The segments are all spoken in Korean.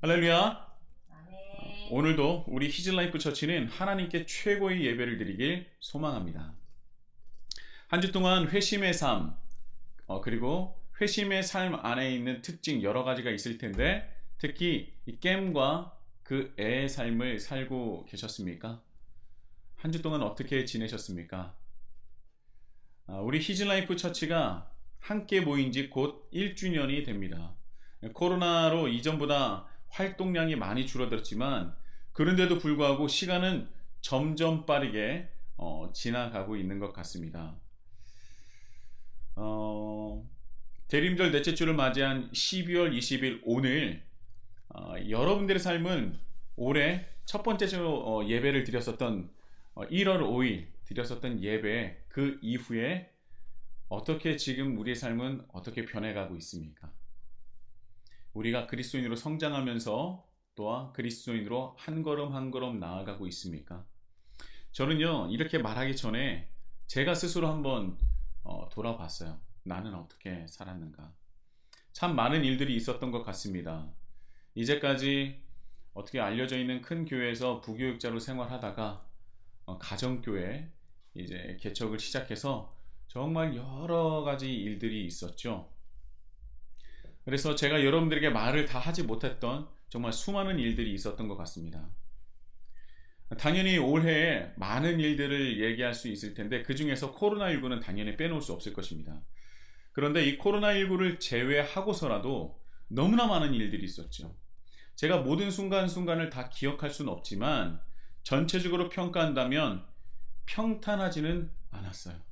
할렐루야. 아멘. 오늘도 우리 히즐라이프 처치는 하나님께 최고의 예배를 드리길 소망합니다. 한 주 동안 회심의 삶, 그리고 회심의 삶 안에 있는 특징 여러 가지가 있을 텐데, 특히 이 겜과 그 애의 삶을 살고 계셨습니까? 한 주 동안 어떻게 지내셨습니까? 우리 히즐라이프 처치가 함께 모인 지 곧 1주년이 됩니다. 코로나로 이전보다 활동량이 많이 줄어들었지만, 그런데도 불구하고 시간은 점점 빠르게 지나가고 있는 것 같습니다. 대림절 넷째 주를 맞이한 12월 20일 오늘, 여러분들의 삶은 올해 첫 번째 주 예배를 드렸었던 1월 5일 드렸었던 예배 그 이후에 어떻게 지금 우리의 삶은 어떻게 변해가고 있습니까? 우리가 그리스도인으로 성장하면서 또한 그리스도인으로 한 걸음 한 걸음 나아가고 있습니까? 저는요, 이렇게 말하기 전에 제가 스스로 한번 돌아봤어요. 나는 어떻게 살았는가? 참 많은 일들이 있었던 것 같습니다. 이제까지 어떻게 알려져 있는 큰 교회에서 부교육자로 생활하다가 가정교회 이제 개척을 시작해서 정말 여러 가지 일들이 있었죠. 그래서 제가 여러분들에게 말을 다 하지 못했던 정말 수많은 일들이 있었던 것 같습니다. 당연히 올해에 많은 일들을 얘기할 수 있을 텐데, 그 중에서 코로나19는 당연히 빼놓을 수 없을 것입니다. 그런데 이 코로나19를 제외하고서라도 너무나 많은 일들이 있었죠. 제가 모든 순간순간을 다 기억할 수는 없지만 전체적으로 평가한다면 평탄하지는 않았어요.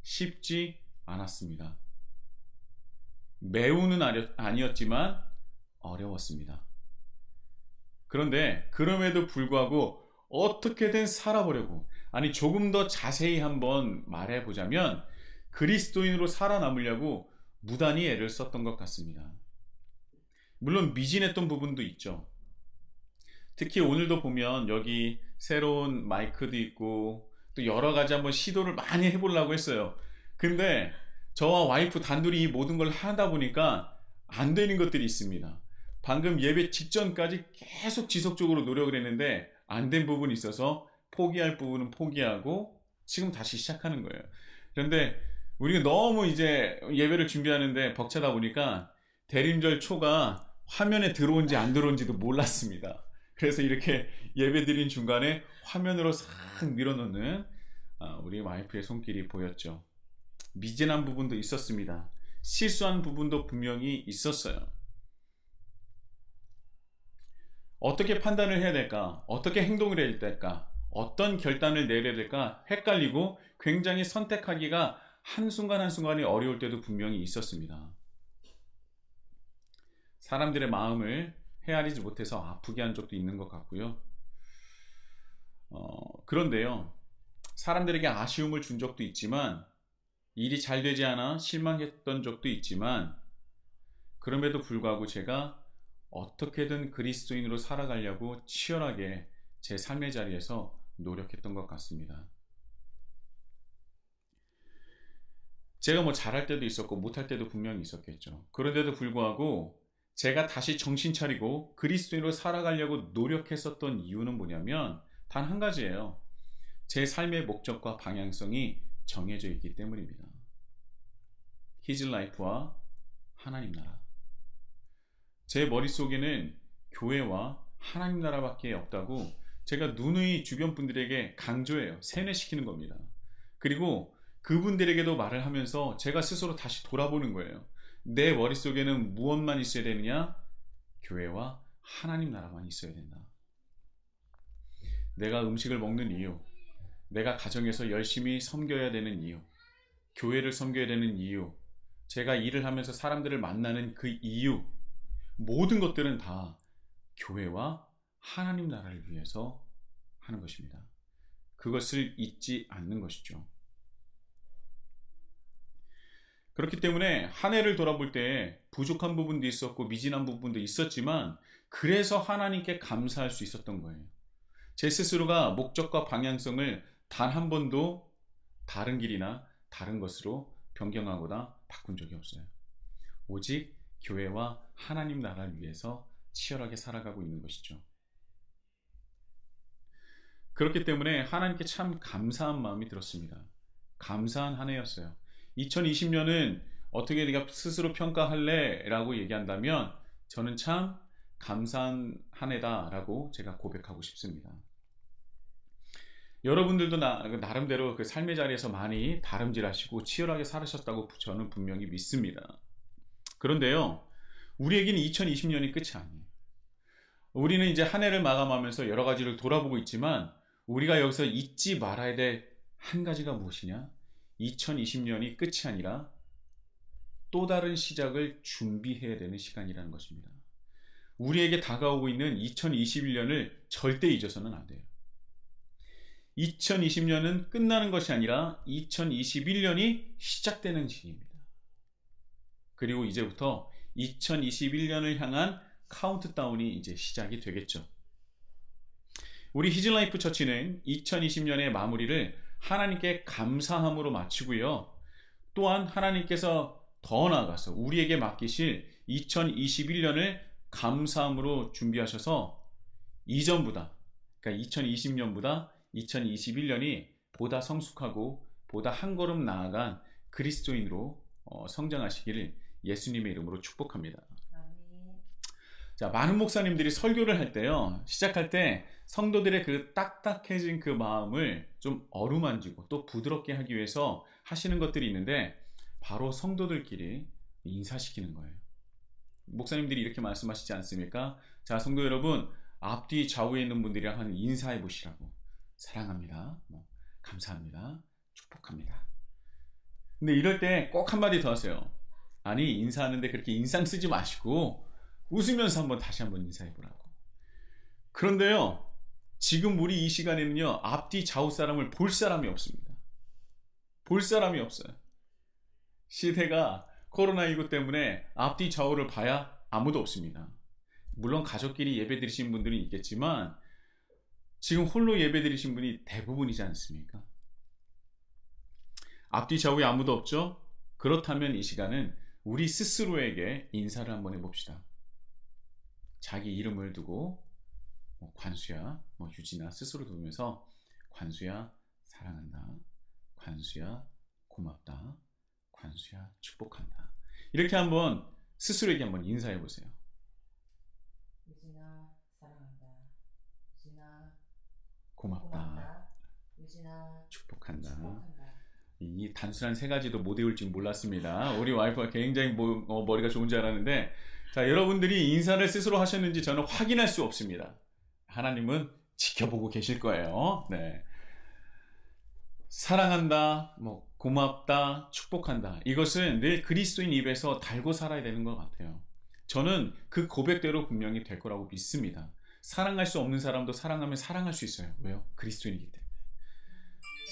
쉽지 않았습니다. 매우는 아니었지만 어려웠습니다. 그런데 그럼에도 불구하고 어떻게든 살아보려고, 아니 조금 더 자세히 한번 말해보자면 그리스도인으로 살아남으려고 무단히 애를 썼던 것 같습니다. 물론 미진했던 부분도 있죠. 특히 오늘도 보면 여기 새로운 마이크도 있고 또 여러 가지 한번 시도를 많이 해보려고 했어요. 근데 저와 와이프 단둘이 이 모든 걸 하다 보니까 안 되는 것들이 있습니다. 방금 예배 직전까지 계속 지속적으로 노력을 했는데 안 된 부분이 있어서 포기할 부분은 포기하고 지금 다시 시작하는 거예요. 그런데 우리가 너무 이제 예배를 준비하는데 벅차다 보니까 대림절 초가 화면에 들어온지 안 들어온지도 몰랐습니다. 그래서 이렇게 예배 드린 중간에 화면으로 싹 밀어넣는 우리 와이프의 손길이 보였죠. 미진한 부분도 있었습니다. 실수한 부분도 분명히 있었어요. 어떻게 판단을 해야 될까? 어떻게 행동을 해야 될까? 어떤 결단을 내려야 될까? 헷갈리고 굉장히 선택하기가 한순간 한순간이 어려울 때도 분명히 있었습니다. 사람들의 마음을 헤아리지 못해서 아프게 한 적도 있는 것 같고요. 그런데요, 사람들에게 아쉬움을 준 적도 있지만, 일이 잘 되지 않아 실망했던 적도 있지만, 그럼에도 불구하고 제가 어떻게든 그리스도인으로 살아가려고 치열하게 제 삶의 자리에서 노력했던 것 같습니다. 제가 뭐 잘할 때도 있었고 못할 때도 분명히 있었겠죠. 그런데도 불구하고 제가 다시 정신 차리고 그리스도인으로 살아가려고 노력했었던 이유는 뭐냐면 단 한 가지예요. 제 삶의 목적과 방향성이 정해져 있기 때문입니다. 히즐라이프와 하나님 나라. 제 머릿속에는 교회와 하나님 나라밖에 없다고 제가 누누이 주변 분들에게 강조해요. 세뇌시키는 겁니다. 그리고 그분들에게도 말을 하면서 제가 스스로 다시 돌아보는 거예요. 내 머릿속에는 무엇만 있어야 되느냐? 교회와 하나님 나라만 있어야 된다. 내가 음식을 먹는 이유, 내가 가정에서 열심히 섬겨야 되는 이유, 교회를 섬겨야 되는 이유, 제가 일을 하면서 사람들을 만나는 그 이유, 모든 것들은 다 교회와 하나님 나라를 위해서 하는 것입니다. 그것을 잊지 않는 것이죠. 그렇기 때문에 한 해를 돌아볼 때 부족한 부분도 있었고 미진한 부분도 있었지만, 그래서 하나님께 감사할 수 있었던 거예요. 제 스스로가 목적과 방향성을 단 한 번도 다른 길이나 다른 것으로 변경하거나 바꾼 적이 없어요. 오직 교회와 하나님 나라를 위해서 치열하게 살아가고 있는 것이죠. 그렇기 때문에 하나님께 참 감사한 마음이 들었습니다. 감사한 한 해였어요. 2020년은 어떻게 네가 스스로 평가할래? 라고 얘기한다면 저는 참 감사한 한 해다라고 제가 고백하고 싶습니다. 여러분들도 나름대로 그 삶의 자리에서 많이 다름질하시고 치열하게 살으셨다고 저는 분명히 믿습니다. 그런데요, 우리에게는 2020년이 끝이 아니에요. 우리는 이제 한 해를 마감하면서 여러 가지를 돌아보고 있지만 우리가 여기서 잊지 말아야 될 한 가지가 무엇이냐? 2020년이 끝이 아니라 또 다른 시작을 준비해야 되는 시간이라는 것입니다. 우리에게 다가오고 있는 2021년을 절대 잊어서는 안 돼요. 2020년은 끝나는 것이 아니라 2021년이 시작되는 시기입니다. 그리고 이제부터 2021년을 향한 카운트다운이 이제 시작이 되겠죠. 우리 히즐라이프 처치는 2020년의 마무리를 하나님께 감사함으로 마치고요. 또한 하나님께서 더 나아가서 우리에게 맡기실 2021년을 감사함으로 준비하셔서 이전보다, 그러니까 2020년보다 2021년이 보다 성숙하고 보다 한 걸음 나아간 그리스도인으로 성장하시기를 예수님의 이름으로 축복합니다. 자, 많은 목사님들이 설교를 할 때요, 시작할 때 성도들의 그 딱딱해진 그 마음을 좀 어루만지고 또 부드럽게 하기 위해서 하시는 것들이 있는데 바로 성도들끼리 인사시키는 거예요. 목사님들이 이렇게 말씀하시지 않습니까? 자, 성도 여러분, 앞뒤 좌우에 있는 분들이랑 한 인사해 보시라고. 사랑합니다. 감사합니다. 축복합니다. 근데 이럴 때 꼭 한마디 더 하세요. 아니, 인사하는데 그렇게 인상 쓰지 마시고 웃으면서 다시 한번 인사해 보라고. 그런데요, 지금 우리 이 시간에는요, 앞뒤 좌우 사람을 볼 사람이 없습니다. 볼 사람이 없어요. 시대가 코로나19 때문에 앞뒤 좌우를 봐야 아무도 없습니다. 물론 가족끼리 예배 드리신 분들은 있겠지만 지금 홀로 예배 드리신 분이 대부분이지 않습니까? 앞뒤 좌우에 아무도 없죠? 그렇다면 이 시간은 우리 스스로에게 인사를 한번 해봅시다. 자기 이름을 두고 관수야, 유진아 스스로 부르면서 관수야 사랑한다, 관수야 고맙다, 관수야 축복한다. 이렇게 한번 스스로에게 한번 인사해 보세요. 유진아 사랑한다, 유진아 고맙다, 유진아 축복한다. 이 단순한 세 가지도 못 외울 줄 몰랐습니다. 우리 와이프가 굉장히 머리가 좋은 줄 알았는데, 자, 여러분들이 인사를 스스로 하셨는지 저는 확인할 수 없습니다. 하나님은 지켜보고 계실 거예요. 네. 사랑한다, 고맙다, 축복한다. 이것은 늘 그리스도인 입에서 달고 살아야 되는 것 같아요. 저는 그 고백대로 분명히 될 거라고 믿습니다. 사랑할 수 없는 사람도 사랑하면 사랑할 수 있어요. 왜요? 그리스도인이기 때문에.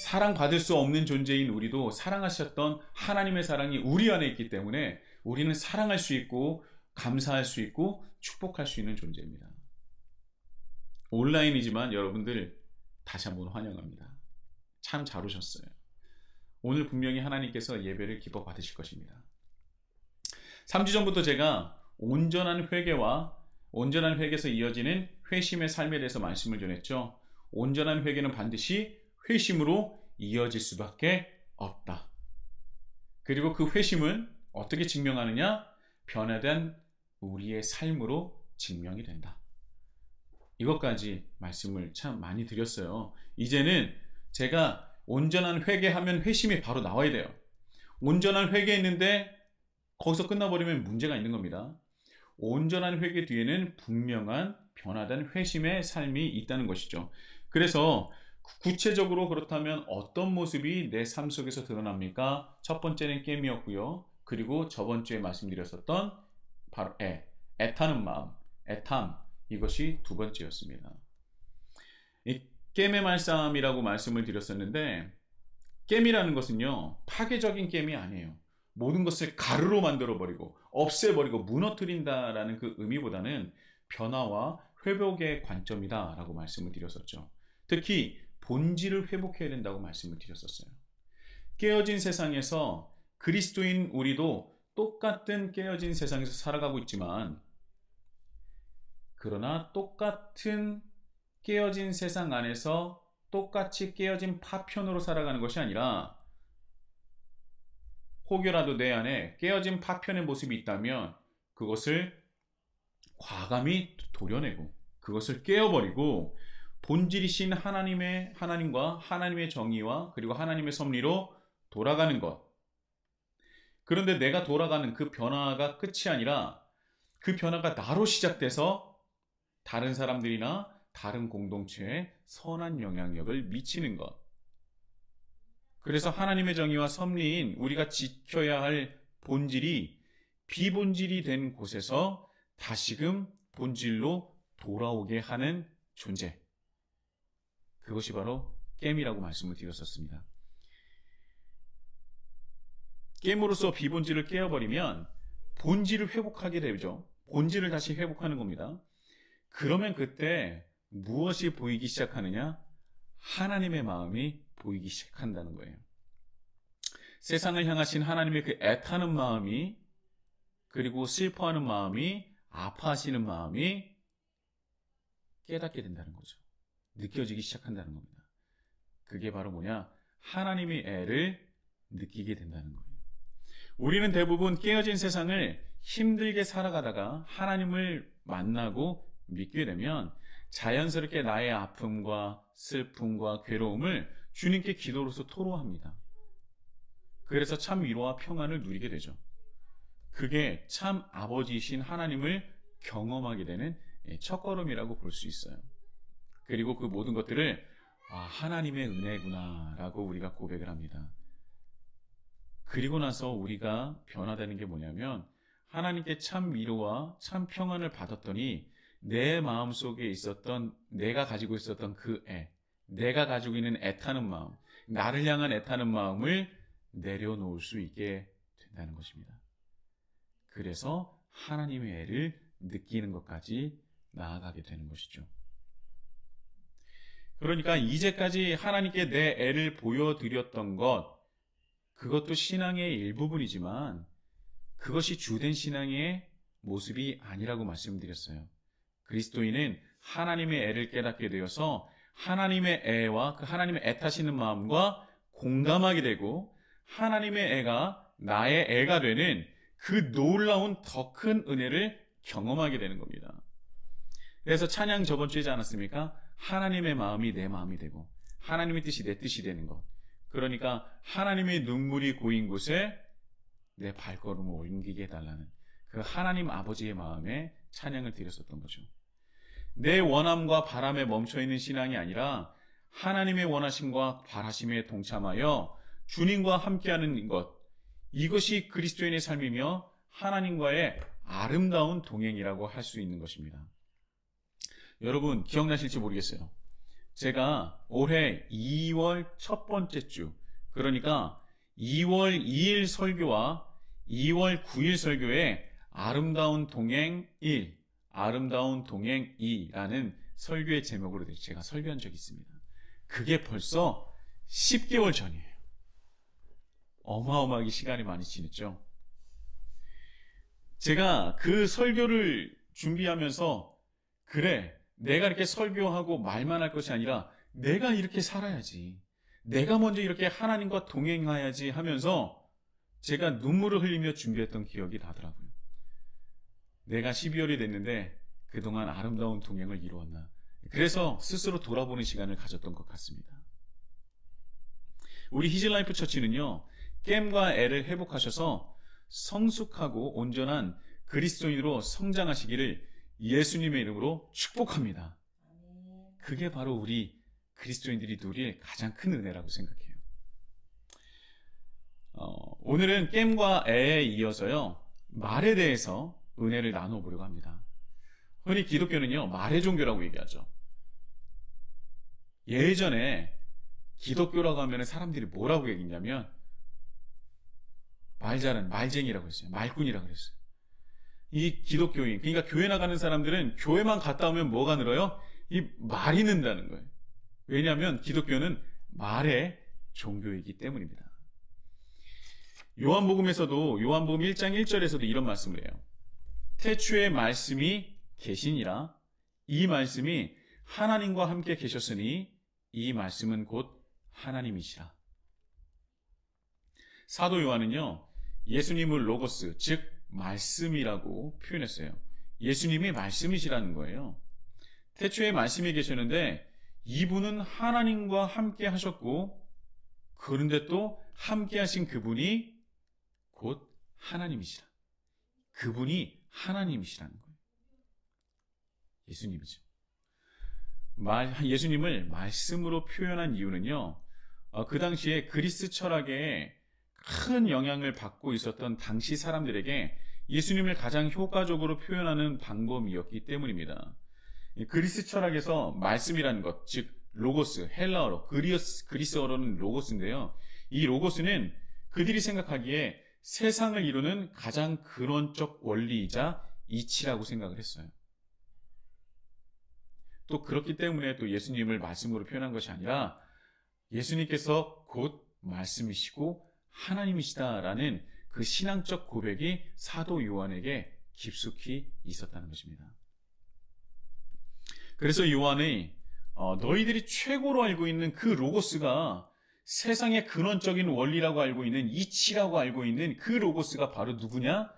사랑받을 수 없는 존재인 우리도 사랑하셨던 하나님의 사랑이 우리 안에 있기 때문에 우리는 사랑할 수 있고 감사할 수 있고 축복할 수 있는 존재입니다. 온라인이지만 여러분들 다시 한번 환영합니다. 참 잘 오셨어요. 오늘 분명히 하나님께서 예배를 기뻐 받으실 것입니다. 3주 전부터 제가 온전한 회개와 온전한 회개에서 이어지는 회심의 삶에 대해서 말씀을 전했죠. 온전한 회개는 반드시 회심으로 이어질 수밖에 없다. 그리고 그 회심은 어떻게 증명하느냐? 변화된 우리의 삶으로 증명이 된다. 이것까지 말씀을 참 많이 드렸어요. 이제는 제가 온전한 회개하면 회심이 바로 나와야 돼요. 온전한 회개했는데 거기서 끝나버리면 문제가 있는 겁니다. 온전한 회개 뒤에는 분명한 변화된 회심의 삶이 있다는 것이죠. 그래서 구체적으로 그렇다면 어떤 모습이 내 삶 속에서 드러납니까? 첫 번째는 깸이었고요. 그리고 저번 주에 말씀드렸었던 바로 애타는 마음, 애탐, 이것이 두 번째였습니다. 이 깸의 말씀이라고 말씀을 드렸었는데, 깸이라는 것은요, 파괴적인 깸이 아니에요. 모든 것을 가루로 만들어버리고 없애버리고 무너뜨린다라는 그 의미보다는 변화와 회복의 관점이다 라고 말씀을 드렸었죠. 특히 본질을 회복해야 된다고 말씀을 드렸었어요. 깨어진 세상에서 그리스도인 우리도 똑같은 깨어진 세상에서 살아가고 있지만 그러나 똑같은 깨어진 세상 안에서 똑같이 깨어진 파편으로 살아가는 것이 아니라 혹여라도 내 안에 깨어진 파편의 모습이 있다면 그것을 과감히 도려내고 그것을 깨어버리고 본질이신 하나님과 하나님의 정의와 그리고 하나님의 섭리로 돌아가는 것. 그런데 내가 돌아가는 그 변화가 끝이 아니라 그 변화가 나로 시작돼서 다른 사람들이나 다른 공동체에 선한 영향력을 미치는 것. 그래서 하나님의 정의와 섭리인 우리가 지켜야 할 본질이 비본질이 된 곳에서 다시금 본질로 돌아오게 하는 존재. 그것이 바로 겜이라고 말씀을 드렸었습니다. 겜으로써 비본질을 깨어버리면 본질을 회복하게 되죠. 본질을 다시 회복하는 겁니다. 그러면 그때 무엇이 보이기 시작하느냐? 하나님의 마음이 보이기 시작한다는 거예요. 세상을 향하신 하나님의 그 애타는 마음이, 그리고 슬퍼하는 마음이, 아파하시는 마음이 깨닫게 된다는 거죠. 느껴지기 시작한다는 겁니다. 그게 바로 뭐냐? 하나님의 애를 느끼게 된다는 거예요. 우리는 대부분 깨어진 세상을 힘들게 살아가다가 하나님을 만나고 믿게 되면 자연스럽게 나의 아픔과 슬픔과 괴로움을 주님께 기도로서 토로합니다. 그래서 참 위로와 평안을 누리게 되죠. 그게 참 아버지이신 하나님을 경험하게 되는 첫걸음이라고 볼 수 있어요. 그리고 그 모든 것들을 하나님의 은혜구나 라고 우리가 고백을 합니다. 그리고 나서 우리가 변화되는 게 뭐냐면 하나님께 참 위로와 참 평안을 받았더니 내 마음속에 있었던, 내가 가지고 있었던 그 내가 가지고 있는 애타는 마음, 나를 향한 애타는 마음을 내려놓을 수 있게 된다는 것입니다. 그래서 하나님의 애를 느끼는 것까지 나아가게 되는 것이죠. 그러니까 이제까지 하나님께 내 애를 보여드렸던 것, 그것도 신앙의 일부분이지만 그것이 주된 신앙의 모습이 아니라고 말씀드렸어요. 그리스도인은 하나님의 애를 깨닫게 되어서 하나님의 애와 그 하나님의 애타시는 마음과 공감하게 되고 하나님의 애가 나의 애가 되는 그 놀라운 더 큰 은혜를 경험하게 되는 겁니다. 그래서 찬양 저번 주에 하지 않았습니까? 하나님의 마음이 내 마음이 되고 하나님의 뜻이 내 뜻이 되는 것. 그러니까 하나님의 눈물이 고인 곳에 내 발걸음을 옮기게 해달라는 그 하나님 아버지의 마음에 찬양을 드렸었던 거죠. 내 원함과 바람에 멈춰있는 신앙이 아니라 하나님의 원하심과 바라심에 동참하여 주님과 함께하는 것, 이것이 그리스도인의 삶이며 하나님과의 아름다운 동행이라고 할 수 있는 것입니다. 여러분 기억나실지 모르겠어요. 제가 올해 2월 첫 번째 주, 그러니까 2월 2일 설교와 2월 9일 설교에 아름다운 동행 1, 아름다운 동행 2라는 설교의 제목으로 제가 설교한 적이 있습니다. 그게 벌써 10개월 전이에요. 어마어마하게 시간이 많이 지났죠. 제가 그 설교를 준비하면서 그래, 내가 이렇게 설교하고 말만 할 것이 아니라 내가 이렇게 살아야지, 내가 먼저 이렇게 하나님과 동행해야지 하면서 제가 눈물을 흘리며 준비했던 기억이 나더라고요. 내가 12월이 됐는데 그동안 아름다운 동행을 이루었나. 그래서 스스로 돌아보는 시간을 가졌던 것 같습니다. 우리 히즐라이프 처치는요, 겜과 애를 회복하셔서 성숙하고 온전한 그리스도인으로 성장하시기를 예수님의 이름으로 축복합니다. 그게 바로 우리 그리스도인들이 누릴 가장 큰 은혜라고 생각해요. 오늘은 겜과 애에 이어서요, 말에 대해서 은혜를 나눠보려고 합니다. 흔히 기독교는요, 말의 종교라고 얘기하죠. 예전에 기독교라고 하면 사람들이 뭐라고 얘기했냐면 말 잘하는 말쟁이라고 했어요. 말꾼이라고 그랬어요. 이 기독교인, 그러니까 교회 나가는 사람들은 교회만 갔다 오면 뭐가 늘어요? 이 말이 는다는 거예요. 왜냐하면 기독교는 말의 종교이기 때문입니다. 요한복음에서도 요한복음 1장 1절에서도 이런 말씀을 해요. 태초에 말씀이 계시니라. 이 말씀이 하나님과 함께 계셨으니 이 말씀은 곧 하나님이시라. 사도 요한은요, 예수님을 로고스, 즉 말씀이라고 표현했어요. 예수님이 말씀이시라는 거예요. 태초에 말씀이 계셨는데 이분은 하나님과 함께 하셨고, 그런데 또 함께 하신 그분이 곧 하나님이시라. 그분이 하나님이시라는 거예요. 예수님이죠. 예수님을 말씀으로 표현한 이유는요, 그 당시에 그리스 철학에 큰 영향을 받고 있었던 당시 사람들에게 예수님을 가장 효과적으로 표현하는 방법이었기 때문입니다. 그리스 철학에서 말씀이라는 것, 즉 로고스, 헬라어로, 그리스어로는 로고스인데요. 이 로고스는 그들이 생각하기에 세상을 이루는 가장 근원적 원리이자 이치라고 생각을 했어요. 또 그렇기 때문에 또 예수님을 말씀으로 표현한 것이 아니라 예수님께서 곧 말씀이시고 하나님이시다라는 그 신앙적 고백이 사도 요한에게 깊숙이 있었다는 것입니다. 그래서 요한이 너희들이 최고로 알고 있는 그 로고스가 세상의 근원적인 원리라고 알고 있는 이치라고 알고 있는 그 로고스가 바로 누구냐?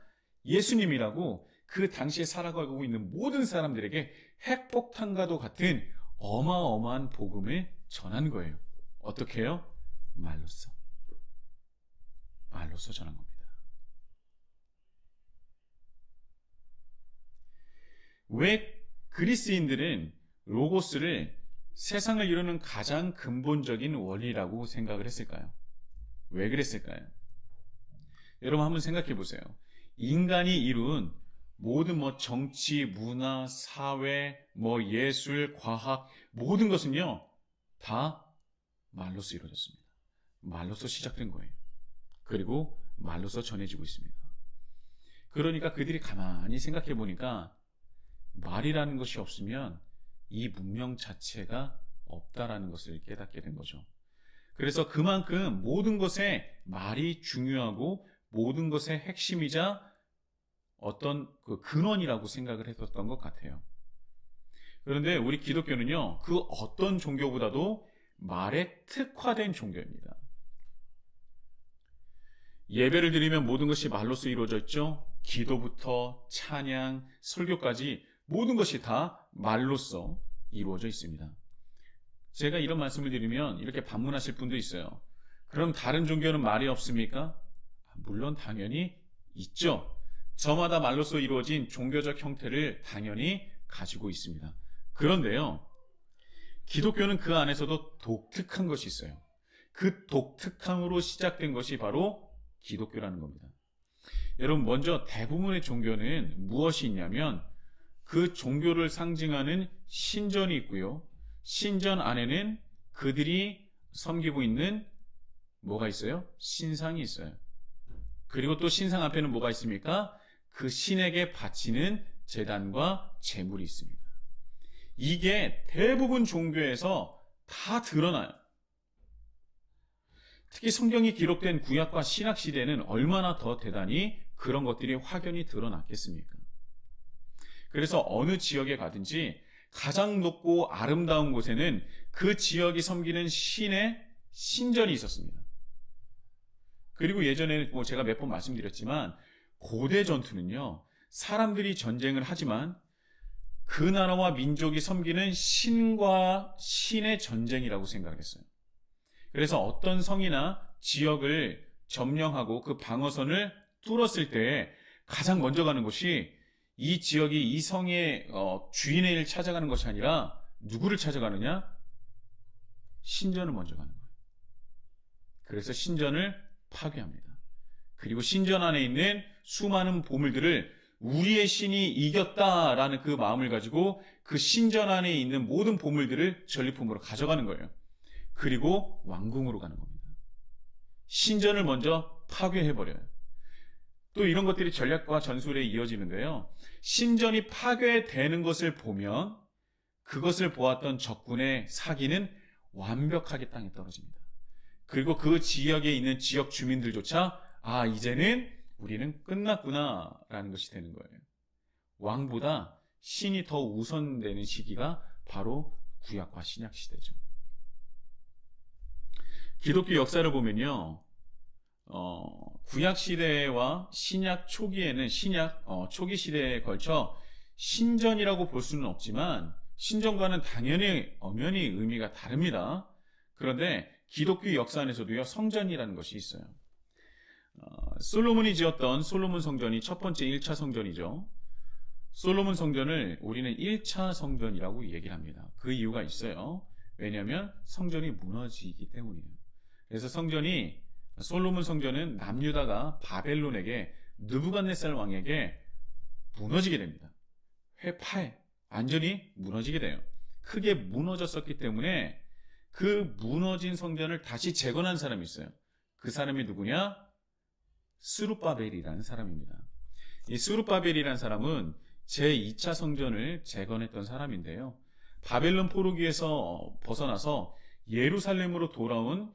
예수님이라고 그 당시에 살아가고 있는 모든 사람들에게 핵폭탄과도 같은 어마어마한 복음을 전한 거예요. 어떻게 해요? 말로써 전한 겁니다. 왜 그리스인들은 로고스를 세상을 이루는 가장 근본적인 원리라고 생각을 했을까요? 왜 그랬을까요? 여러분 한번 생각해 보세요. 인간이 이룬 모든 정치, 문화, 사회, 예술, 과학 모든 것은요 다 말로서 이루어졌습니다. 말로서 시작된 거예요. 그리고 말로서 전해지고 있습니다. 그러니까 그들이 가만히 생각해 보니까 말이라는 것이 없으면 이 문명 자체가 없다라는 것을 깨닫게 된 거죠. 그래서 그만큼 모든 것에 말이 중요하고 모든 것의 핵심이자 어떤 그 근원이라고 생각을 했었던 것 같아요. 그런데 우리 기독교는요, 그 어떤 종교보다도 말에 특화된 종교입니다. 예배를 드리면 모든 것이 말로써 이루어져 있죠. 기도부터 찬양, 설교까지 모든 것이 다 말로써 이루어져 있습니다. 제가 이런 말씀을 드리면 이렇게 반문하실 분도 있어요. 그럼 다른 종교는 말이 없습니까? 물론 당연히 있죠. 저마다 말로써 이루어진 종교적 형태를 당연히 가지고 있습니다. 그런데요, 기독교는 그 안에서도 독특한 것이 있어요. 그 독특함으로 시작된 것이 바로 기독교라는 겁니다. 여러분, 먼저 대부분의 종교는 무엇이 있냐면 그 종교를 상징하는 신전이 있고요. 신전 안에는 그들이 섬기고 있는 뭐가 있어요? 신상이 있어요. 그리고 또 신상 앞에는 뭐가 있습니까? 그 신에게 바치는 제단과 제물이 있습니다. 이게 대부분 종교에서 다 드러나요. 특히 성경이 기록된 구약과 신약 시대는 얼마나 더 대단히 그런 것들이 확연히 드러났겠습니까? 그래서 어느 지역에 가든지 가장 높고 아름다운 곳에는 그 지역이 섬기는 신의 신전이 있었습니다. 그리고 예전에 제가 몇 번 말씀드렸지만 고대 전투는요, 사람들이 전쟁을 하지만 그 나라와 민족이 섬기는 신과 신의 전쟁이라고 생각했어요. 그래서 어떤 성이나 지역을 점령하고 그 방어선을 뚫었을 때 가장 먼저 가는 곳이 이 지역이 이 성의 주인을 찾아가는 것이 아니라 누구를 찾아가느냐? 신전을 먼저 가는 거예요. 그래서 신전을 파괴합니다. 그리고 신전 안에 있는 수많은 보물들을 우리의 신이 이겼다라는 그 마음을 가지고 그 신전 안에 있는 모든 보물들을 전리품으로 가져가는 거예요. 그리고 왕궁으로 가는 겁니다. 신전을 먼저 파괴해버려요. 또 이런 것들이 전략과 전술에 이어지는데요. 신전이 파괴되는 것을 보면 그것을 보았던 적군의 사기는 완벽하게 땅에 떨어집니다. 그리고 그 지역에 있는 지역 주민들조차 이제는 우리는 끝났구나라는 것이 되는 거예요. 왕보다 신이 더 우선되는 시기가 바로 구약과 신약 시대죠. 기독교 역사를 보면요, 구약 시대와 신약 초기에는 초기 시대에 걸쳐 신전이라고 볼 수는 없지만 신전과는 당연히 엄연히 의미가 다릅니다. 그런데 기독교 역사 안에서도요, 성전이라는 것이 있어요. 솔로몬이 지었던 솔로몬 성전이 첫 번째 1차 성전이죠. 솔로몬 성전을 우리는 1차 성전이라고 얘기를 합니다. 그 이유가 있어요. 왜냐하면 성전이 무너지기 때문이에요. 그래서 솔로몬 성전은 남유다가 바벨론에게 느부갓네살 왕에게 무너지게 됩니다. 회파해 완전히 무너지게 돼요. 크게 무너졌었기 때문에 그 무너진 성전을 다시 재건한 사람이 있어요. 그 사람이 누구냐? 스룹바벨이라는 사람입니다. 이 스룹바벨이라는 사람은 제2차 성전을 재건했던 사람인데요. 바벨론 포로기에서 벗어나서 예루살렘으로 돌아온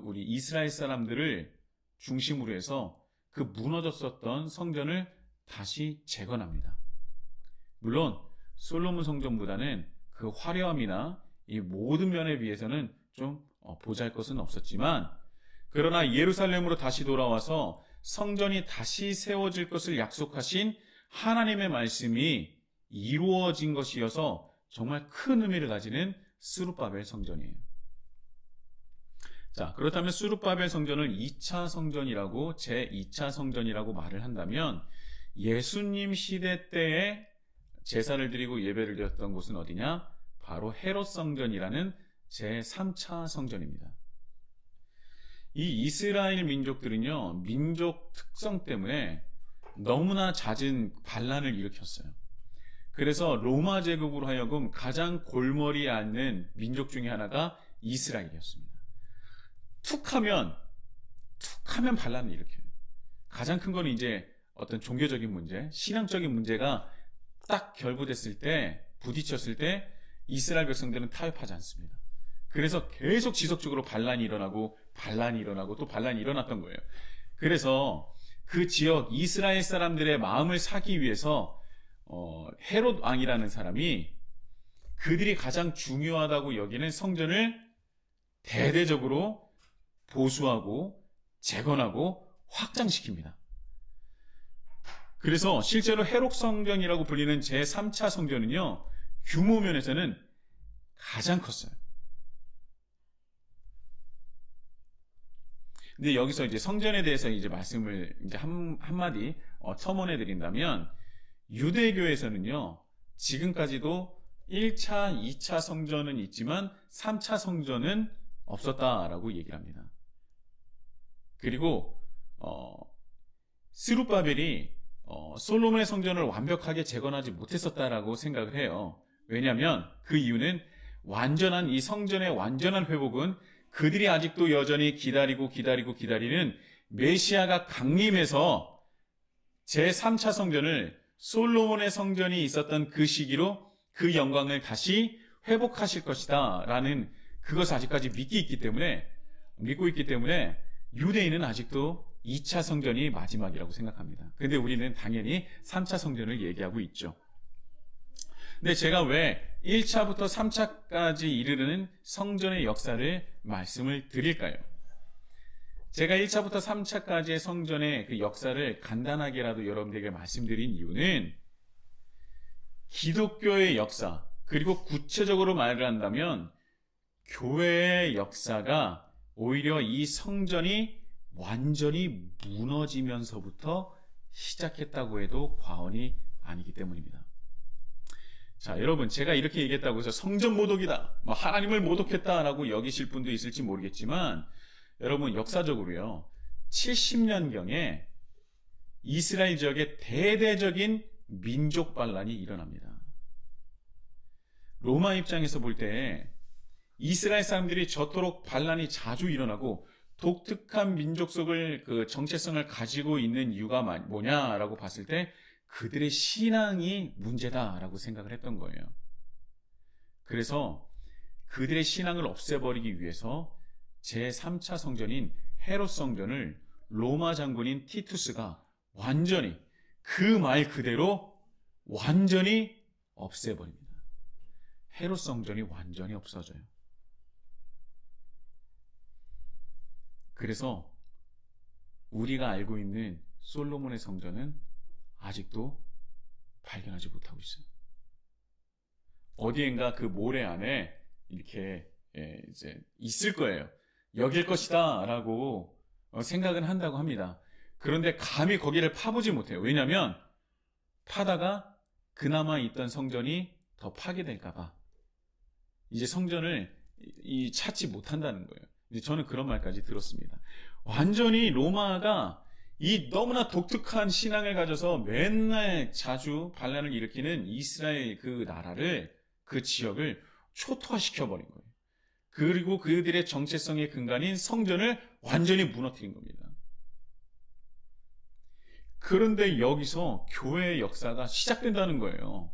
우리 이스라엘 사람들을 중심으로 해서 그 무너졌었던 성전을 다시 재건합니다. 물론 솔로몬 성전보다는 그 화려함이나 이 모든 면에 비해서는 좀 보잘것은 없었지만, 그러나 예루살렘으로 다시 돌아와서 성전이 다시 세워질 것을 약속하신 하나님의 말씀이 이루어진 것이어서 정말 큰 의미를 가지는 스룹바벨 성전이에요. 자, 그렇다면 스룹바벨 성전을 2차 성전이라고, 제2차 성전이라고 말을 한다면 예수님 시대 때에 제사를 드리고 예배를 드렸던 곳은 어디냐? 바로 헤롯 성전이라는 제3차 성전입니다. 이 이스라엘 민족들은요, 민족 특성 때문에 너무나 잦은 반란을 일으켰어요. 그래서 로마 제국으로 하여금 가장 골머리에 앉는 민족 중에 하나가 이스라엘이었습니다. 툭하면 반란을 일으켜요. 가장 큰 건 이제 어떤 종교적인 문제, 신앙적인 문제가 딱 결부됐을 때, 부딪혔을 때 이스라엘 백성들은 타협하지 않습니다. 그래서 계속 지속적으로 반란이 일어나고 또 반란이 일어났던 거예요. 그래서 그 지역 이스라엘 사람들의 마음을 사기 위해서 헤롯 왕이라는 사람이 그들이 가장 중요하다고 여기는 성전을 대대적으로 보수하고 재건하고 확장시킵니다. 그래서 실제로 헤롯 성전이라고 불리는 제3차 성전은요, 규모 면에서는 가장 컸어요. 근데 여기서 이제 성전에 대해서 이제 말씀을 이제 한마디 첨언해 드린다면, 유대교에서는요, 지금까지도 1차, 2차 성전은 있지만 3차 성전은 없었다라고 얘기를 합니다. 그리고 스룹바벨이 솔로몬의 성전을 완벽하게 재건하지 못했었다라고 생각을 해요. 왜냐하면 그 이유는 이 성전의 완전한 회복은 그들이 아직도 여전히 기다리는 메시아가 강림해서 제3차 성전을, 솔로몬의 성전이 있었던 그 시기로 그 영광을 다시 회복하실 것이다 라는 그것을 아직까지 믿고 있기 때문에 유대인은 아직도 2차 성전이 마지막이라고 생각합니다. 근데 우리는 당연히 3차 성전을 얘기하고 있죠. 근데 제가 왜 1차부터 3차까지 이르는 성전의 역사를 말씀을 드릴까요? 제가 1차부터 3차까지의 성전의 그 역사를 간단하게라도 여러분들에게 말씀드린 이유는 기독교의 역사, 그리고 구체적으로 말을 한다면 교회의 역사가 오히려 이 성전이 완전히 무너지면서부터 시작했다고 해도 과언이 아니기 때문입니다. 자, 여러분, 제가 이렇게 얘기했다고 해서 성전 모독이다, 하나님을 모독했다라고 여기실 분도 있을지 모르겠지만, 여러분, 역사적으로요, 70년경에 이스라엘 지역에 대대적인 민족 반란이 일어납니다. 로마 입장에서 볼 때 이스라엘 사람들이 저토록 반란이 자주 일어나고 독특한 민족성을, 그 정체성을 가지고 있는 이유가 뭐냐라고 봤을 때 그들의 신앙이 문제다라고 생각을 했던 거예요. 그래서 그들의 신앙을 없애버리기 위해서 제3차 성전인 헤롯 성전을 로마 장군인 티투스가 완전히 그 말 그대로 완전히 없애버립니다. 헤롯 성전이 완전히 없어져요. 그래서 우리가 알고 있는 솔로몬의 성전은 아직도 발견하지 못하고 있어요. 어디엔가 그 모래 안에 이렇게 이제 있을 거예요. 여길 것이다 라고 생각은 한다고 합니다. 그런데 감히 거기를 파보지 못해요. 왜냐하면 파다가 그나마 있던 성전이 더 파괴될까봐 이제 성전을 찾지 못한다는 거예요. 이제 저는 그런 말까지 들었습니다. 완전히 로마가 이 너무나 독특한 신앙을 가져서 맨날 자주 반란을 일으키는 이스라엘 그 나라를, 그 지역을 초토화시켜버린 거예요. 그리고 그들의 정체성의 근간인 성전을 완전히 무너뜨린 겁니다. 그런데 여기서 교회의 역사가 시작된다는 거예요.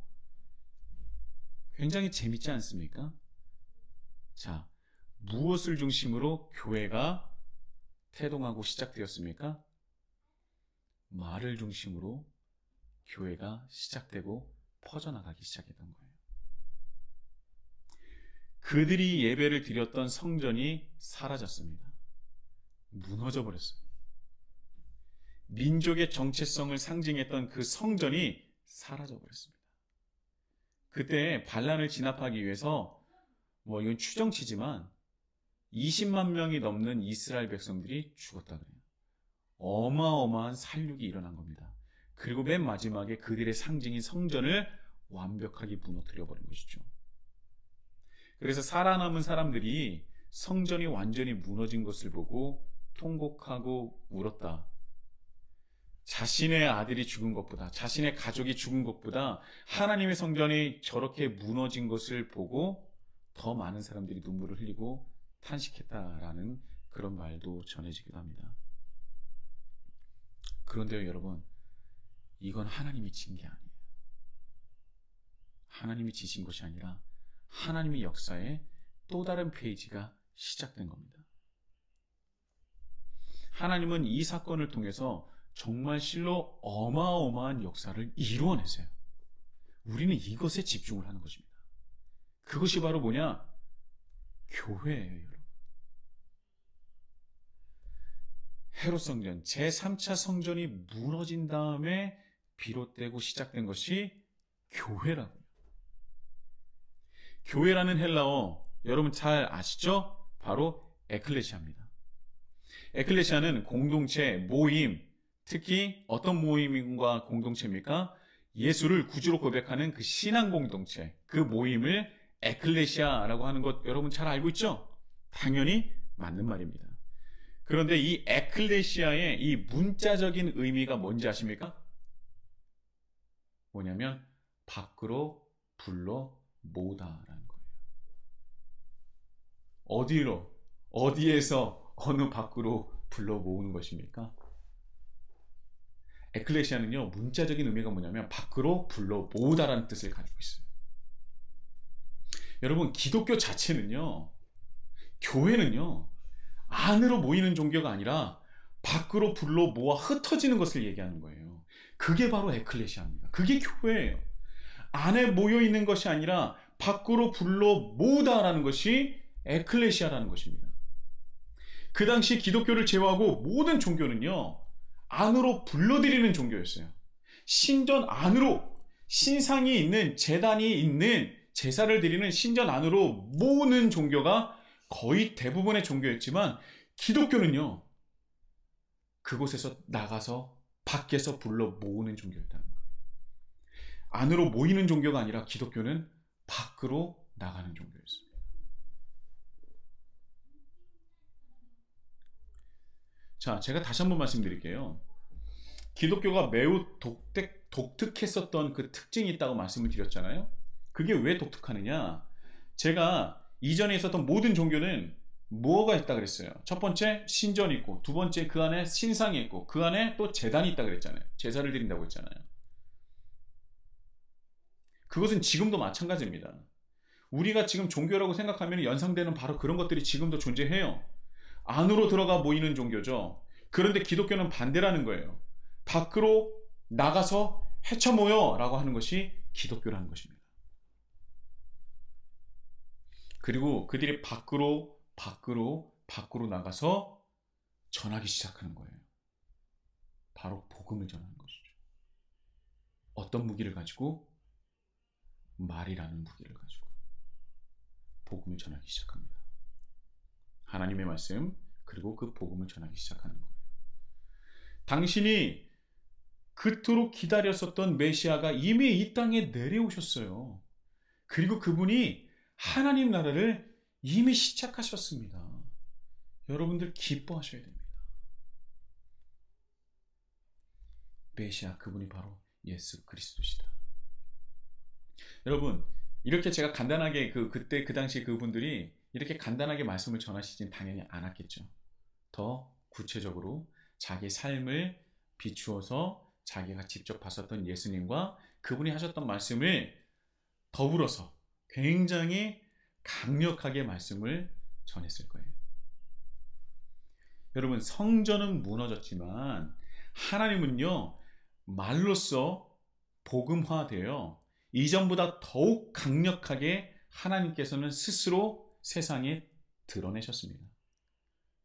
굉장히 재밌지 않습니까? 자, 무엇을 중심으로 교회가 태동하고 시작되었습니까? 말을 중심으로 교회가 시작되고 퍼져나가기 시작했던 거예요. 그들이 예배를 드렸던 성전이 사라졌습니다. 무너져 버렸어요. 민족의 정체성을 상징했던 그 성전이 사라져 버렸습니다. 그때 반란을 진압하기 위해서 이건 추정치지만 20만 명이 넘는 이스라엘 백성들이 죽었다 그래요. 어마어마한 살육이 일어난 겁니다. 그리고 맨 마지막에 그들의 상징인 성전을 완벽하게 무너뜨려 버린 것이죠. 그래서 살아남은 사람들이 성전이 완전히 무너진 것을 보고 통곡하고 울었다. 자신의 아들이 죽은 것보다, 자신의 가족이 죽은 것보다 하나님의 성전이 저렇게 무너진 것을 보고 더 많은 사람들이 눈물을 흘리고 탄식했다라는 그런 말도 전해지기도 합니다. 그런데요, 여러분, 이건 하나님이 진 게 아니에요. 하나님이 지신 것이 아니라 하나님의 역사에 또 다른 페이지가 시작된 겁니다. 하나님은 이 사건을 통해서 정말 실로 어마어마한 역사를 이루어내세요. 우리는 이것에 집중을 하는 것입니다. 그것이 바로 뭐냐? 교회예요, 여러분. 헤롯 성전, 제3차 성전이 무너진 다음에 비롯되고 시작된 것이 교회라고요. 교회라는 헬라어, 여러분 잘 아시죠? 바로 에클레시아입니다. 에클레시아는 공동체, 모임, 특히 어떤 모임과 공동체입니까? 예수를 구주로 고백하는 그 신앙 공동체, 그 모임을 에클레시아라고 하는 것 여러분 잘 알고 있죠? 당연히 맞는 말입니다. 그런데 이 에클레시아의 이 문자적인 의미가 뭔지 아십니까? 뭐냐면 밖으로 불러 모으다라는 거예요. 어디로, 어디에서 어느 밖으로 불러 모으는 것입니까? 에클레시아는요, 문자적인 의미가 뭐냐면 밖으로 불러 모으다라는 뜻을 가지고 있어요. 여러분, 기독교 자체는요, 교회는요, 안으로 모이는 종교가 아니라 밖으로 불러 모아 흩어지는 것을 얘기하는 거예요. 그게 바로 에클레시아입니다. 그게 교회예요. 안에 모여 있는 것이 아니라 밖으로 불러 모으다라는 것이 에클레시아라는 것입니다. 그 당시 기독교를 제외하고 모든 종교는요, 안으로 불러들이는 종교였어요. 신전 안으로, 신상이 있는, 제단이 있는 제사를 드리는 신전 안으로 모으는 종교가 거의 대부분의 종교였지만, 기독교는요, 그곳에서 나가서 밖에서 불러 모으는 종교였다는 거예요. 안으로 모이는 종교가 아니라 기독교는 밖으로 나가는 종교였습니다. 자, 제가 다시 한번 말씀드릴게요. 기독교가 매우 독특했었던 그 특징이 있다고 말씀을 드렸잖아요. 그게 왜 독특하느냐? 제가 이전에 있었던 모든 종교는 뭐가 있다 그랬어요? 첫 번째, 신전이 있고, 두 번째, 그 안에 신상이 있고, 그 안에 또 제단이 있다 그랬잖아요. 제사를 드린다고 했잖아요. 그것은 지금도 마찬가지입니다. 우리가 지금 종교라고 생각하면 연상되는 바로 그런 것들이 지금도 존재해요. 안으로 들어가 모이는 종교죠. 그런데 기독교는 반대라는 거예요. 밖으로 나가서 헤쳐 모여 라고 하는 것이 기독교라는 것입니다. 그리고 그들이 밖으로 나가서 전하기 시작하는 거예요. 바로 복음을 전하는 것이죠. 어떤 무기를 가지고? 말이라는 무기를 가지고 복음을 전하기 시작합니다. 하나님의 말씀, 그리고 그 복음을 전하기 시작하는 거예요. 당신이 그토록 기다렸었던 메시아가 이미 이 땅에 내려오셨어요. 그리고 그분이 하나님 나라를 이미 시작하셨습니다. 여러분들 기뻐하셔야 됩니다. 메시아, 그분이 바로 예수 그리스도시다. 여러분, 이렇게 제가 간단하게 그때 그 당시 그분들이 이렇게 간단하게 말씀을 전하시진 당연히 않았겠죠. 더 구체적으로 자기 삶을 비추어서 자기가 직접 봤었던 예수님과 그분이 하셨던 말씀을 더불어서 굉장히 강력하게 말씀을 전했을 거예요. 여러분, 성전은 무너졌지만 하나님은요, 말로써 복음화되어 이전보다 더욱 강력하게 하나님께서는 스스로 세상에 드러내셨습니다.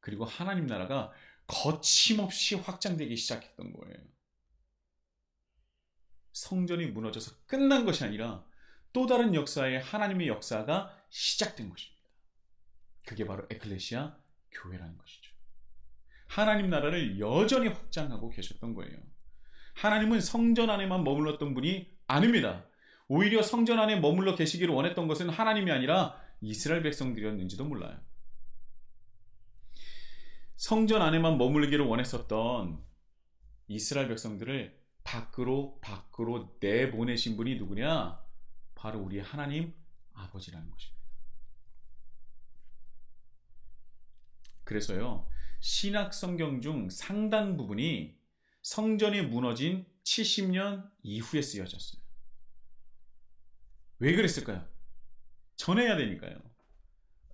그리고 하나님 나라가 거침없이 확장되기 시작했던 거예요. 성전이 무너져서 끝난 것이 아니라 또 다른 역사의 하나님의 역사가 시작된 것입니다. 그게 바로 에클레시아 교회라는 것이죠. 하나님 나라를 여전히 확장하고 계셨던 거예요. 하나님은 성전 안에만 머물렀던 분이 아닙니다. 오히려 성전 안에 머물러 계시기를 원했던 것은 하나님이 아니라 이스라엘 백성들이었는지도 몰라요. 성전 안에만 머물기를 원했었던 이스라엘 백성들을 밖으로 내보내신 분이 누구냐? 바로 우리 하나님 아버지라는 것입니다. 그래서요, 신약 성경 중 상당 부분이 성전이 무너진 70년 이후에 쓰여졌어요. 왜 그랬을까요? 전해야 되니까요.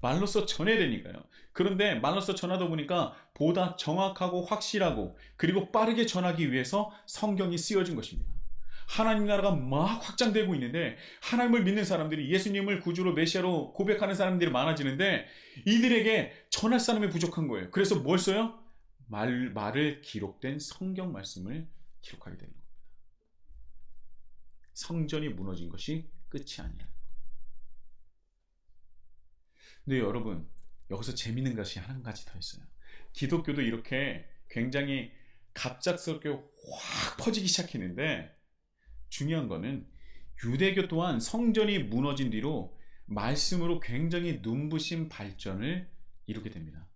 말로써 전해야 되니까요. 그런데 말로써 전하다 보니까 보다 정확하고 확실하고 그리고 빠르게 전하기 위해서 성경이 쓰여진 것입니다. 하나님 나라가 막 확장되고 있는데 하나님을 믿는 사람들이, 예수님을 구주로 메시아로 고백하는 사람들이 많아지는데 이들에게 전할 사람이 부족한 거예요. 그래서 뭘 써요? 말을 기록된 성경 말씀을 기록하게 되는 겁니다. 성전이 무너진 것이 끝이 아니라. 근데 여러분, 여기서 재밌는 것이 한 가지 더 있어요. 기독교도 이렇게 굉장히 갑작스럽게 확 퍼지기 시작했는데 중요한 거는 유대교 또한 성전이 무너진 뒤로 말씀으로 굉장히 눈부신 발전을 이루게 됩니다.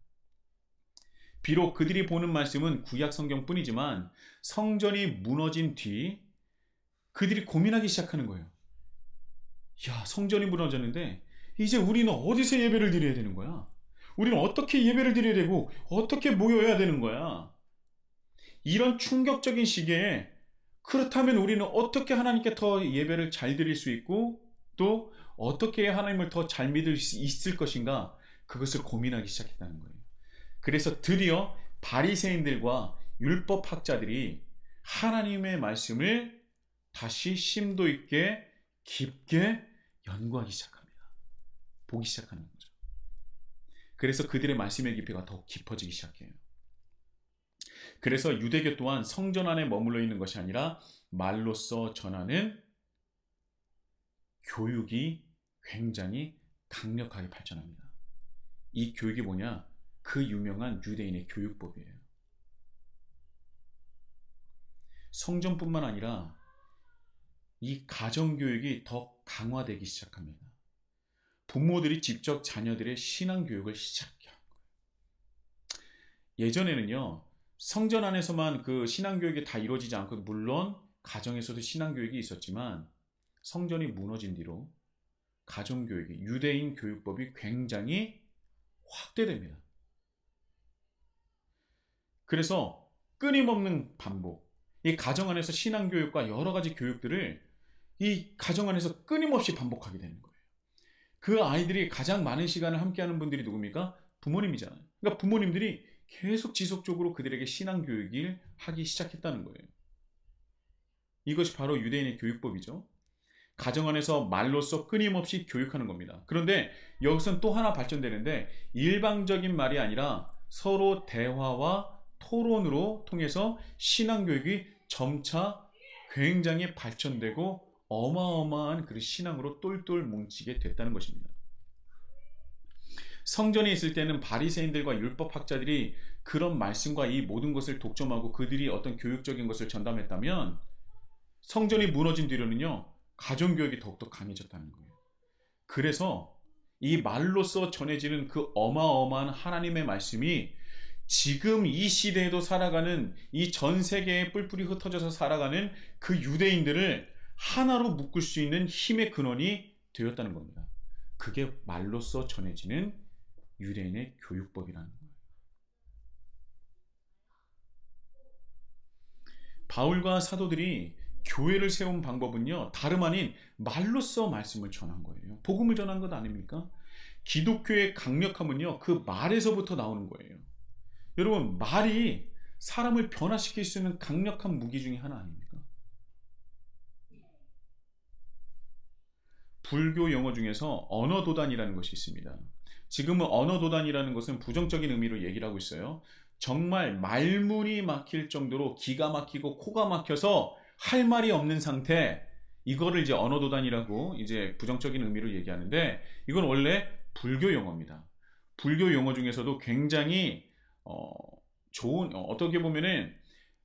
비록 그들이 보는 말씀은 구약 성경뿐이지만 성전이 무너진 뒤 그들이 고민하기 시작하는 거예요. 야, 성전이 무너졌는데 이제 우리는 어디서 예배를 드려야 되는 거야? 우리는 어떻게 예배를 드려야 되고 어떻게 모여야 되는 거야? 이런 충격적인 시기에 그렇다면 우리는 어떻게 하나님께 더 예배를 잘 드릴 수 있고 또 어떻게 하나님을 더 잘 믿을 수 있을 것인가? 그것을 고민하기 시작했다는 거예요. 그래서 드디어 바리새인들과 율법학자들이 하나님의 말씀을 다시 심도 있게 깊게 연구하기 시작합니다. 보기 시작하는 거죠. 그래서 그들의 말씀의 깊이가 더욱 깊어지기 시작해요. 그래서 유대교 또한 성전 안에 머물러 있는 것이 아니라 말로써 전하는 교육이 굉장히 강력하게 발전합니다. 이 교육이 뭐냐? 그 유명한 유대인의 교육법이에요. 성전뿐만 아니라 이 가정교육이 더 강화되기 시작합니다. 부모들이 직접 자녀들의 신앙교육을 시작한 거예요. 예전에는요, 성전 안에서만 그 신앙교육이 다 이루어지지 않고 물론 가정에서도 신앙교육이 있었지만 성전이 무너진 뒤로 가정교육이, 유대인 교육법이 굉장히 확대됩니다. 그래서 끊임없는 반복, 이 가정 안에서 신앙교육과 여러 가지 교육들을 이 가정 안에서 끊임없이 반복하게 되는 거예요. 그 아이들이 가장 많은 시간을 함께하는 분들이 누굽니까? 부모님이잖아요. 그러니까 부모님들이 계속 지속적으로 그들에게 신앙교육을 하기 시작했다는 거예요. 이것이 바로 유대인의 교육법이죠. 가정 안에서 말로써 끊임없이 교육하는 겁니다. 그런데 여기서는 또 하나 발전되는데 일방적인 말이 아니라 서로 대화와 토론으로 통해서 신앙교육이 점차 굉장히 발전되고 어마어마한 그 신앙으로 똘똘 뭉치게 됐다는 것입니다. 성전에 있을 때는 바리새인들과 율법학자들이 그런 말씀과 이 모든 것을 독점하고 그들이 어떤 교육적인 것을 전담했다면 성전이 무너진 뒤로는요, 가정교육이 더욱더 강해졌다는 거예요. 그래서 이 말로써 전해지는 그 어마어마한 하나님의 말씀이 지금 이 시대에도 살아가는 이 전 세계에 뿔뿔이 흩어져서 살아가는 그 유대인들을 하나로 묶을 수 있는 힘의 근원이 되었다는 겁니다. 그게 말로써 전해지는 유대인의 교육법이라는 거예요. 바울과 사도들이 교회를 세운 방법은요, 다름 아닌 말로써 말씀을 전한 거예요. 복음을 전한 것 아닙니까? 기독교의 강력함은요, 그 말에서부터 나오는 거예요. 여러분, 말이 사람을 변화시킬 수 있는 강력한 무기 중에 하나 아닙니까? 불교 용어 중에서 언어도단이라는 것이 있습니다. 지금은 언어도단이라는 것은 부정적인 의미로 얘기를 하고 있어요. 정말 말문이 막힐 정도로 기가 막히고 코가 막혀서 할 말이 없는 상태, 이거를 이제 언어도단이라고 이제 부정적인 의미로 얘기하는데, 이건 원래 불교 용어입니다. 불교 용어 중에서도 굉장히 좋은, 어떻게 보면은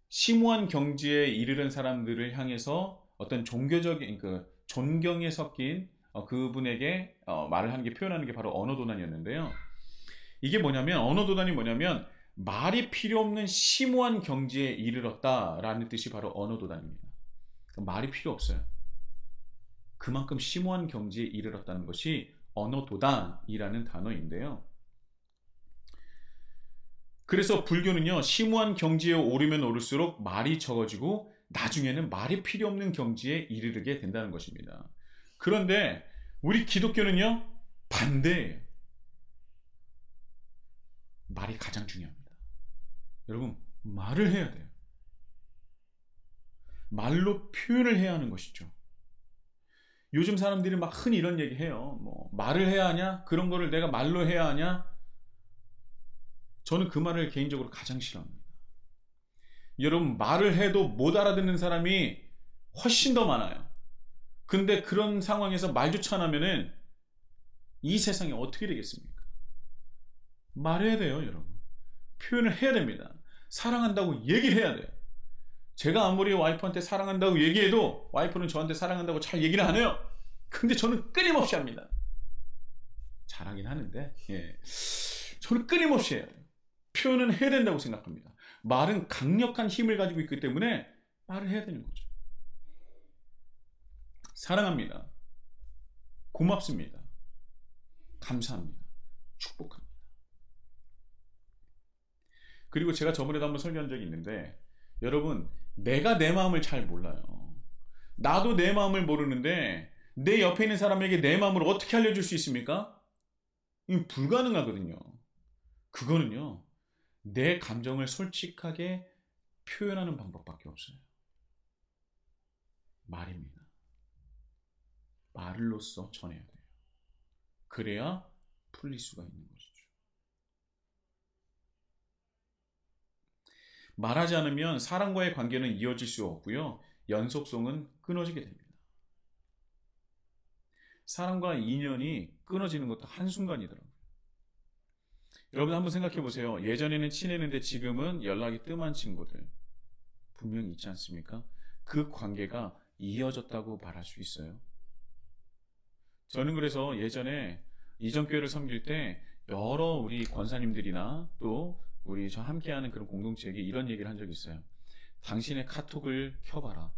심오한 경지에 이르는 사람들을 향해서 어떤 종교적인 그 존경에 섞인 그분에게 말을 하는 게, 표현하는 게 바로 언어도단이었는데요. 이게 뭐냐면, 언어도단이 뭐냐면 말이 필요 없는 심오한 경지에 이르렀다라는 뜻이 바로 언어도단입니다. 말이 필요 없어요. 그만큼 심오한 경지에 이르렀다는 것이 언어도단이라는 단어인데요. 그래서 불교는요, 심오한 경지에 오르면 오를수록 말이 적어지고 나중에는 말이 필요 없는 경지에 이르게 된다는 것입니다. 그런데 우리 기독교는요, 반대예요. 말이 가장 중요합니다. 여러분, 말을 해야 돼요. 말로 표현을 해야 하는 것이죠. 요즘 사람들이 막 흔히 이런 얘기 해요. 뭐 말을 해야 하냐? 그런 거를 내가 말로 해야 하냐? 저는 그 말을 개인적으로 가장 싫어합니다. 여러분, 말을 해도 못 알아듣는 사람이 훨씬 더 많아요. 근데 그런 상황에서 말조차 안 하면은 이 세상이 어떻게 되겠습니까? 말해야 돼요, 여러분. 표현을 해야 됩니다. 사랑한다고 얘기를 해야 돼요. 제가 아무리 와이프한테 사랑한다고 얘기해도 와이프는 저한테 사랑한다고 잘 얘기를 안 해요. 근데 저는 끊임없이 합니다. 잘하긴 하는데, 저는 끊임없이 해요. 표현은 해야 된다고 생각합니다. 말은 강력한 힘을 가지고 있기 때문에 말을 해야 되는 거죠. 사랑합니다. 고맙습니다. 감사합니다. 축복합니다. 그리고 제가 저번에도 한번 설교한 적이 있는데, 여러분, 내가 내 마음을 잘 몰라요. 나도 내 마음을 모르는데 내 옆에 있는 사람에게 내 마음을 어떻게 알려줄 수 있습니까? 이건 불가능하거든요. 그거는요, 내 감정을 솔직하게 표현하는 방법밖에 없어요. 말입니다. 말로써 전해야 돼요. 그래야 풀릴 수가 있는 것이죠. 말하지 않으면 사람과의 관계는 이어질 수 없고요, 연속성은 끊어지게 됩니다. 사람과 인연이 끊어지는 것도 한순간이더라고요. 여러분 한번 생각해 보세요. 예전에는 친했는데 지금은 연락이 뜸한 친구들 분명히 있지 않습니까? 그 관계가 이어졌다고 말할 수 있어요. 저는 그래서 예전에 이전 교회를 섬길 때 여러 우리 권사님들이나 또 우리 저 함께하는 그런 공동체에게 이런 얘기를 한 적이 있어요. 당신의 카톡을 켜봐라.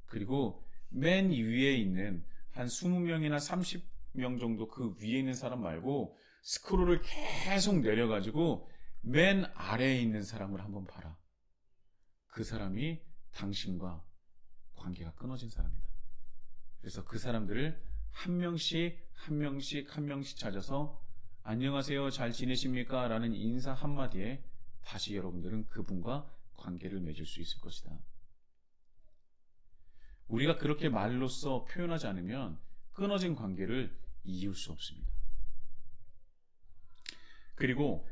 그리고 맨 위에 있는 한 20명이나 30명 정도 그 위에 있는 사람 말고 스크롤을 계속 내려가지고 맨 아래에 있는 사람을 한번 봐라. 그 사람이 당신과 관계가 끊어진 사람이다. 그래서 그 사람들을 한 명씩 찾아서 안녕하세요, 잘 지내십니까? 라는 인사 한마디에 다시 여러분들은 그분과 관계를 맺을 수 있을 것이다. 우리가 그렇게 말로써 표현하지 않으면 끊어진 관계를 이을 수 없습니다. 그리고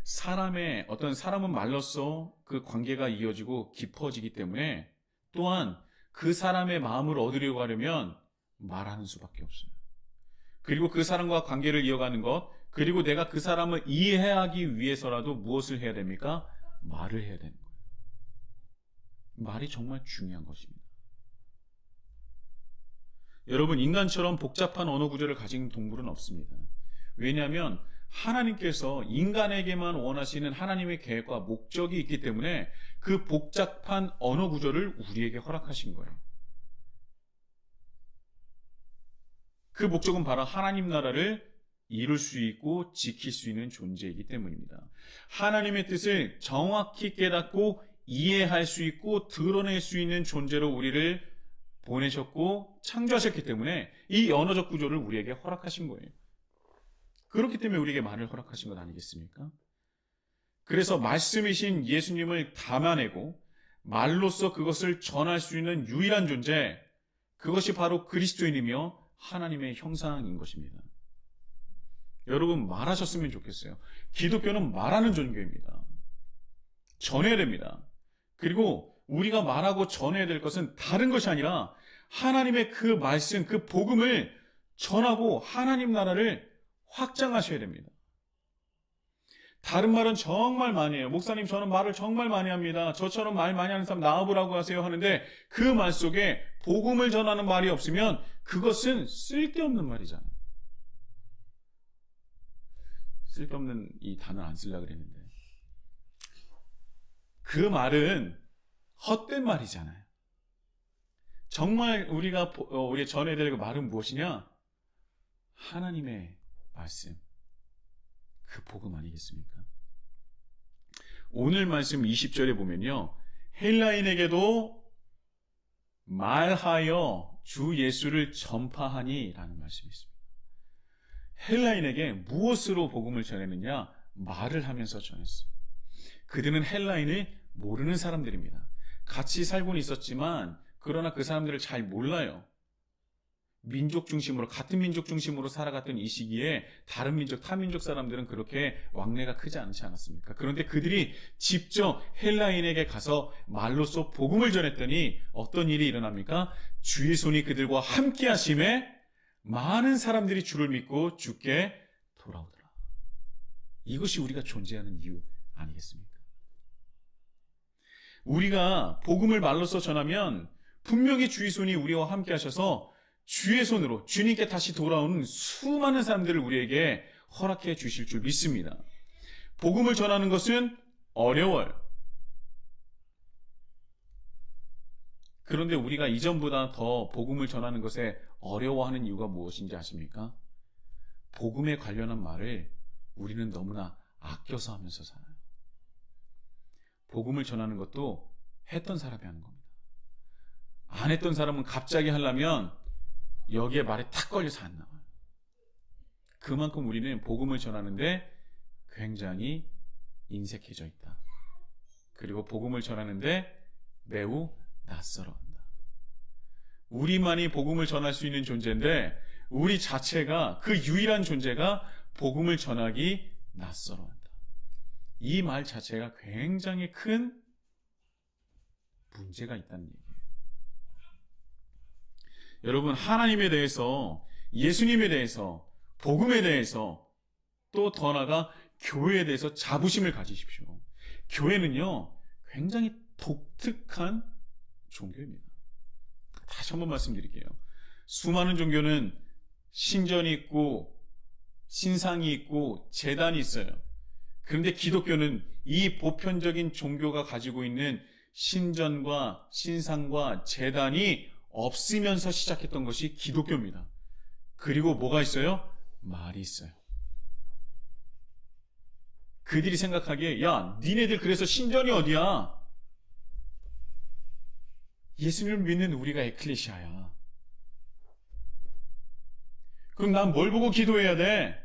어떤 사람은 말로써 그 관계가 이어지고 깊어지기 때문에 또한 그 사람의 마음을 얻으려고 하려면 말하는 수밖에 없어요. 그리고 그 사람과 관계를 이어가는 것, 그리고 내가 그 사람을 이해하기 위해서라도 무엇을 해야 됩니까? 말을 해야 되는 거예요. 말이 정말 중요한 것입니다. 여러분, 인간처럼 복잡한 언어 구조를 가진 동물은 없습니다. 왜냐하면 하나님께서 인간에게만 원하시는 하나님의 계획과 목적이 있기 때문에 그 복잡한 언어 구조를 우리에게 허락하신 거예요. 그 목적은 바로 하나님 나라를 이룰 수 있고 지킬 수 있는 존재이기 때문입니다. 하나님의 뜻을 정확히 깨닫고 이해할 수 있고 드러낼 수 있는 존재로 우리를 보내셨고 창조하셨기 때문에 이 언어적 구조를 우리에게 허락하신 거예요. 그렇기 때문에 우리에게 말을 허락하신 것 아니겠습니까? 그래서 말씀이신 예수님을 담아내고 말로써 그것을 전할 수 있는 유일한 존재, 그것이 바로 그리스도인이며 하나님의 형상인 것입니다. 여러분, 말하셨으면 좋겠어요. 기독교는 말하는 종교입니다. 전해야 됩니다. 그리고 우리가 말하고 전해야 될 것은 다른 것이 아니라 하나님의 그 말씀, 그 복음을 전하고 하나님 나라를 확장하셔야 됩니다. 다른 말은 정말 많이 해요. 목사님, 저는 말을 정말 많이 합니다. 저처럼 말 많이 하는 사람 나와보라고 하세요 하는데 그 말 속에 복음을 전하는 말이 없으면 그것은 쓸데없는 말이잖아요. 쓸데없는 이 단어를 안 쓰려고 그랬는데 그 말은 헛된 말이잖아요. 정말 우리가 전해야 될 그 말은 무엇이냐? 하나님의 말씀, 그 복음 아니겠습니까? 오늘 말씀 20절에 보면요, 헬라인에게도 말하여 주 예수를 전파하니 라는 말씀이 있습니다. 헬라인에게 무엇으로 복음을 전했느냐? 말을 하면서 전했어요. 그들은 헬라인을 모르는 사람들입니다. 같이 살고는 있었지만 그러나 그 사람들을 잘 몰라요. 민족 중심으로, 같은 민족 중심으로 살아갔던 이 시기에 다른 민족, 타민족 사람들은 그렇게 왕래가 크지 않지 않았습니까? 그런데 그들이 직접 헬라인에게 가서 말로써 복음을 전했더니 어떤 일이 일어납니까? 주의 손이 그들과 함께 하심에 많은 사람들이 주를 믿고 주께 돌아오더라. 이것이 우리가 존재하는 이유 아니겠습니까? 우리가 복음을 말로써 전하면 분명히 주의 손이 우리와 함께 하셔서 주의 손으로 주님께 다시 돌아오는 수많은 사람들을 우리에게 허락해 주실 줄 믿습니다. 복음을 전하는 것은 어려워요. 그런데 우리가 이전보다 더 복음을 전하는 것에 어려워하는 이유가 무엇인지 아십니까? 복음에 관련한 말을 우리는 너무나 아껴서 하면서 살아요. 복음을 전하는 것도 했던 사람이 하는 겁니다. 안 했던 사람은 갑자기 하려면 여기에 말에 탁 걸려서 안 나와요. 그만큼 우리는 복음을 전하는데 굉장히 인색해져 있다. 그리고 복음을 전하는데 매우 낯설어한다. 우리만이 복음을 전할 수 있는 존재인데 우리 자체가, 그 유일한 존재가 복음을 전하기 낯설어한다. 이 말 자체가 굉장히 큰 문제가 있다는 얘기예요. 여러분, 하나님에 대해서, 예수님에 대해서, 복음에 대해서, 또 더 나아가 교회에 대해서 자부심을 가지십시오. 교회는요, 굉장히 독특한 종교입니다. 다시 한번 말씀드릴게요. 수많은 종교는 신전이 있고 신상이 있고 제단이 있어요. 그런데 기독교는 이 보편적인 종교가 가지고 있는 신전과 신상과 제단이 없으면서 시작했던 것이 기독교입니다. 그리고 뭐가 있어요? 말이 있어요. 그들이 생각하기에, 야, 니네들 그래서 신전이 어디야? 예수님을 믿는 우리가 에클레시아야. 그럼 난 뭘 보고 기도해야 돼?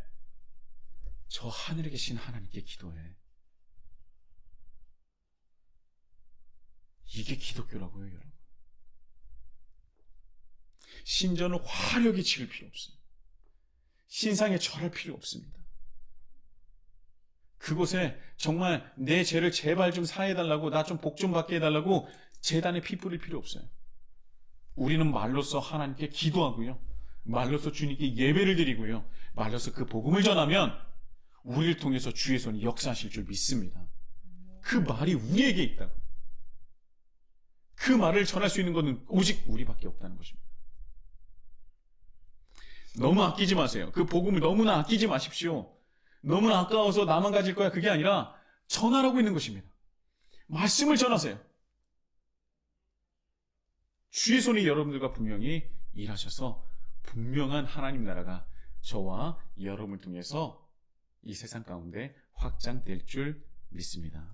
저 하늘에 계신 하나님께 기도해. 이게 기독교라고요, 여러분. 신전을 화려하게 지을 필요 없어요. 신상에 절할 필요 없습니다. 그곳에 정말 내 죄를 제발 좀 사해달라고, 나 좀 복 좀 받게 해달라고 제단에 피 뿌릴 필요 없어요. 우리는 말로써 하나님께 기도하고요, 말로써 주님께 예배를 드리고요, 말로써 그 복음을 전하면 우리를 통해서 주의 손이 역사하실 줄 믿습니다. 그 말이 우리에게 있다고. 그 말을 전할 수 있는 것은 오직 우리밖에 없다는 것입니다. 너무 아끼지 마세요. 그 복음을 너무나 아끼지 마십시오. 너무나 아까워서 나만 가질 거야, 그게 아니라 전하라고 있는 것입니다. 말씀을 전하세요. 주의 손이 여러분들과 분명히 일하셔서 분명한 하나님 나라가 저와 여러분을 통해서 이 세상 가운데 확장될 줄 믿습니다.